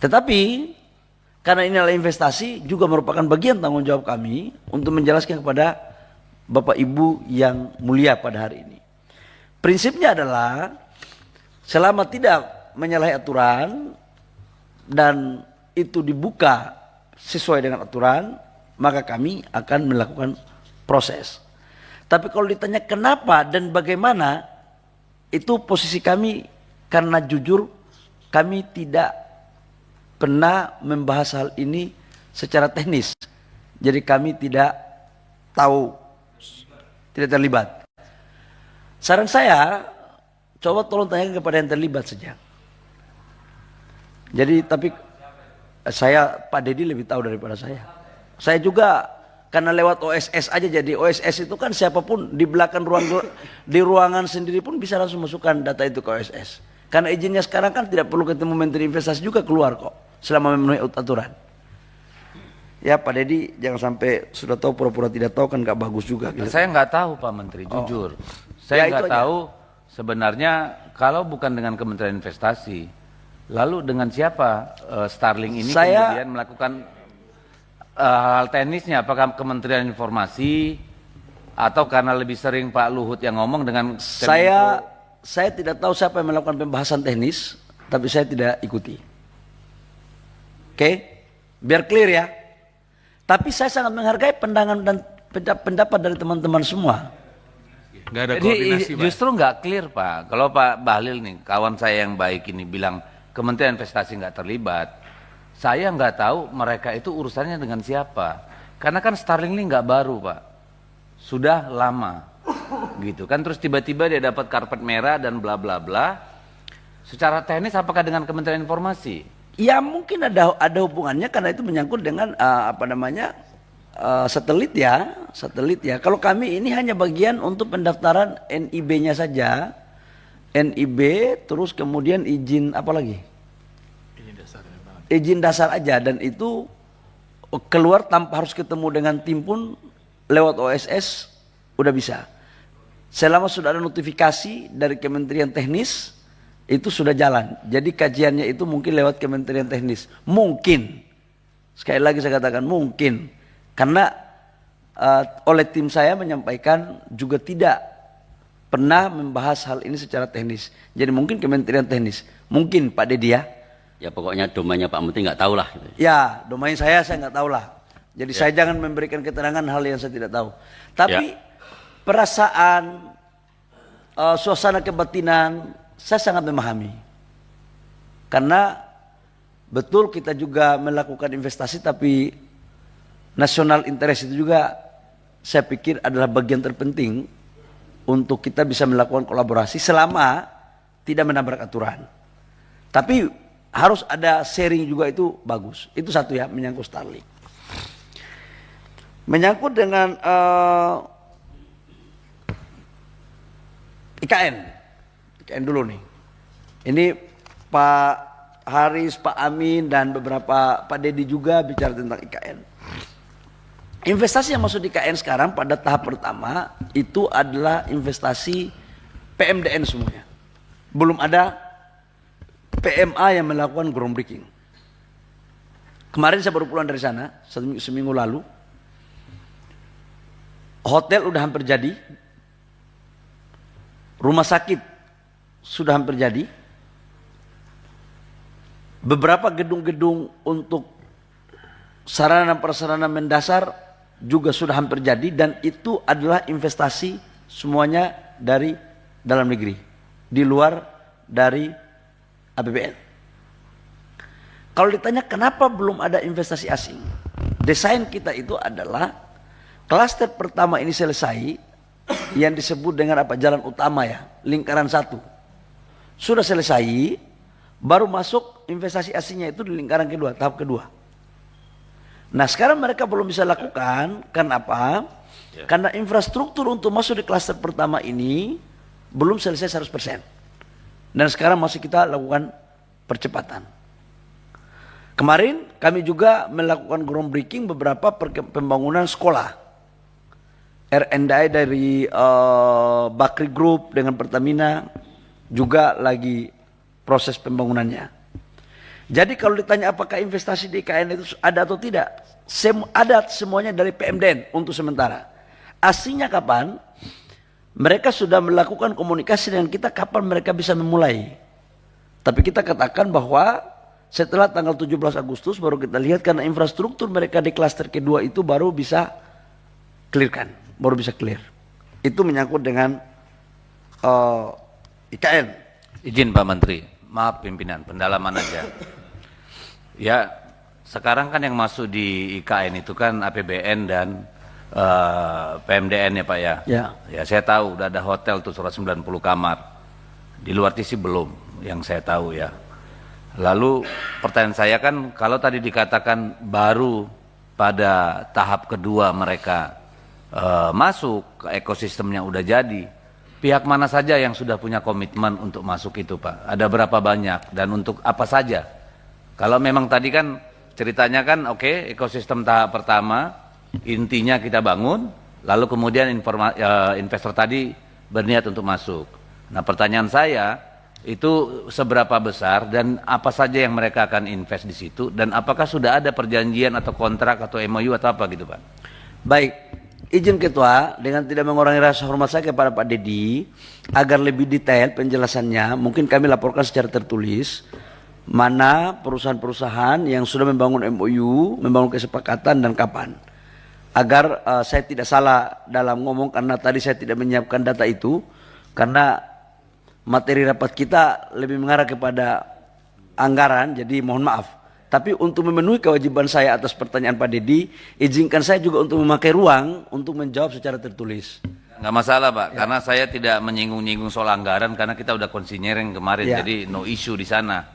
Tetapi karena ini adalah investasi juga merupakan bagian tanggung jawab kami untuk menjelaskan kepada Bapak Ibu yang mulia pada hari ini. Prinsipnya adalah selama tidak menyalahi aturan dan itu dibuka sesuai dengan aturan, maka kami akan melakukan proses. Tapi kalau ditanya kenapa dan bagaimana, itu posisi kami karena jujur kami tidak pernah membahas hal ini secara teknis. Jadi kami tidak tahu, tidak terlibat. Saran saya, coba tolong tanyakan kepada yang terlibat saja. Jadi tapi saya, Pak Dedi lebih tahu daripada saya. Saya juga karena lewat OSS aja, jadi OSS itu kan siapapun di belakang di ruangan sendiri pun bisa langsung masukkan data itu ke OSS. Karena izinnya sekarang kan tidak perlu ketemu Menteri Investasi juga keluar kok, selama memenuhi aturan. Ya Pak Dedi jangan sampai sudah tahu pura-pura tidak tahu, kan nggak bagus juga. Gitu. Saya nggak tahu Pak Menteri, jujur. Saya nggak tahu sebenarnya kalau bukan dengan Kementerian Investasi, lalu dengan siapa Starlink ini kemudian melakukan hal teknisnya? Apakah Kementerian Informasi atau karena lebih sering Pak Luhut yang ngomong dengan Saya tidak tahu siapa yang melakukan pembahasan teknis, tapi saya tidak ikuti. Oke, biar clear ya. Tapi saya sangat menghargai pandangan dan pendapat dari teman-teman semua. Nggak ada koordinasi, Pak. Justru nggak clear Pak. Kalau Pak Bahlil nih, kawan saya yang baik ini bilang Kementerian Investasi nggak terlibat, saya nggak tahu mereka itu urusannya dengan siapa. Karena kan Starlink ini nggak baru Pak, sudah lama, gitu kan. Terus tiba-tiba dia dapat karpet merah dan bla bla bla. Secara teknis apakah dengan Kementerian Informasi? Ya mungkin ada hubungannya karena itu menyangkut dengan satelit ya. Kalau kami ini hanya bagian untuk pendaftaran NIB-nya saja. NIB terus kemudian izin apa lagi? Izin dasar aja, dan itu keluar tanpa harus ketemu dengan tim pun lewat OSS udah bisa. Selama sudah ada notifikasi dari Kementerian Teknis itu sudah jalan. Jadi kajiannya itu mungkin lewat Kementerian Teknis. Mungkin. Sekali lagi saya katakan mungkin. Karena oleh tim saya menyampaikan juga tidak pernah membahas hal ini secara teknis. Jadi mungkin Kementerian Teknis. Mungkin Pak Dedi ya. Ya pokoknya domainnya Pak Menteri nggak tahu lah. Gitu. Ya domain saya nggak tahu lah. Jadi saya jangan memberikan keterangan hal yang saya tidak tahu. Tapi perasaan, suasana kebatinan saya sangat memahami. Karena betul kita juga melakukan investasi, tapi national interest itu juga saya pikir adalah bagian terpenting untuk kita bisa melakukan kolaborasi selama tidak menabrak aturan. Tapi harus ada sharing juga, itu bagus. Itu satu ya, menyangkut Starlink. Menyangkut dengan IKN dulu nih. Ini Pak Haris, Pak Amin dan beberapa Pak Dedi juga bicara tentang IKN. Investasi yang masuk di IKN sekarang pada tahap pertama itu adalah investasi PMDN semuanya. Belum ada PMA yang melakukan groundbreaking. Kemarin saya baru pulang dari sana, seminggu lalu. Hotel udah hampir jadi. Rumah sakit sudah hampir jadi. Beberapa gedung-gedung untuk sarana dan prasarana mendasar juga sudah hampir jadi, dan itu adalah investasi semuanya dari dalam negeri, di luar dari APBN. Kalau ditanya kenapa belum ada investasi asing, desain kita itu adalah klaster pertama ini selesai, yang disebut dengan apa, jalan utama ya, lingkaran 1 sudah selesai, baru masuk investasi asingnya itu di lingkaran kedua, tahap kedua. Nah sekarang mereka belum bisa lakukan, kenapa? Karena infrastruktur untuk masuk di klaster pertama ini belum selesai 100%. Dan sekarang masih kita lakukan percepatan. Kemarin kami juga melakukan groundbreaking beberapa pembangunan sekolah. R&I dari Bakri Group dengan Pertamina juga lagi proses pembangunannya. Jadi kalau ditanya apakah investasi di IKN itu ada atau tidak, ada semuanya dari PMDN untuk sementara. Aslinya kapan? Mereka sudah melakukan komunikasi dengan kita kapan mereka bisa memulai. Tapi kita katakan bahwa setelah tanggal 17 Agustus baru kita lihat karena infrastruktur mereka di klaster kedua itu baru bisa baru bisa clear. Itu menyangkut dengan IKN. Izin Pak Menteri, maaf pimpinan, pendalaman aja. Ya, sekarang kan yang masuk di IKN itu kan APBN dan PMDN ya Pak ya. Ya saya tahu udah ada hotel tuh 190 kamar. Di luar TC belum, yang saya tahu ya. Lalu pertanyaan saya kan kalau tadi dikatakan baru pada tahap kedua mereka masuk ke ekosistemnya udah jadi. Pihak mana saja yang sudah punya komitmen untuk masuk itu Pak? Ada berapa banyak dan untuk apa saja? Kalau memang tadi kan ceritanya kan oke, ekosistem tahap pertama intinya kita bangun, lalu kemudian investor tadi berniat untuk masuk. Nah pertanyaan saya itu seberapa besar dan apa saja yang mereka akan invest di situ dan apakah sudah ada perjanjian atau kontrak atau MOU atau apa gitu Pak? Baik, izin Ketua dengan tidak mengurangi rasa hormat saya kepada Pak Dedi agar lebih detail penjelasannya mungkin kami laporkan secara tertulis mana perusahaan-perusahaan yang sudah membangun MOU, membangun kesepakatan dan kapan. Agar saya tidak salah dalam ngomong karena tadi saya tidak menyiapkan data itu karena materi rapat kita lebih mengarah kepada anggaran jadi mohon maaf. Tapi untuk memenuhi kewajiban saya atas pertanyaan Pak Dedi, izinkan saya juga untuk memakai ruang untuk menjawab secara tertulis. Nggak masalah Pak, karena saya tidak menyinggung-nyinggung soal anggaran karena kita udah konsinyering kemarin, jadi no issue di sana.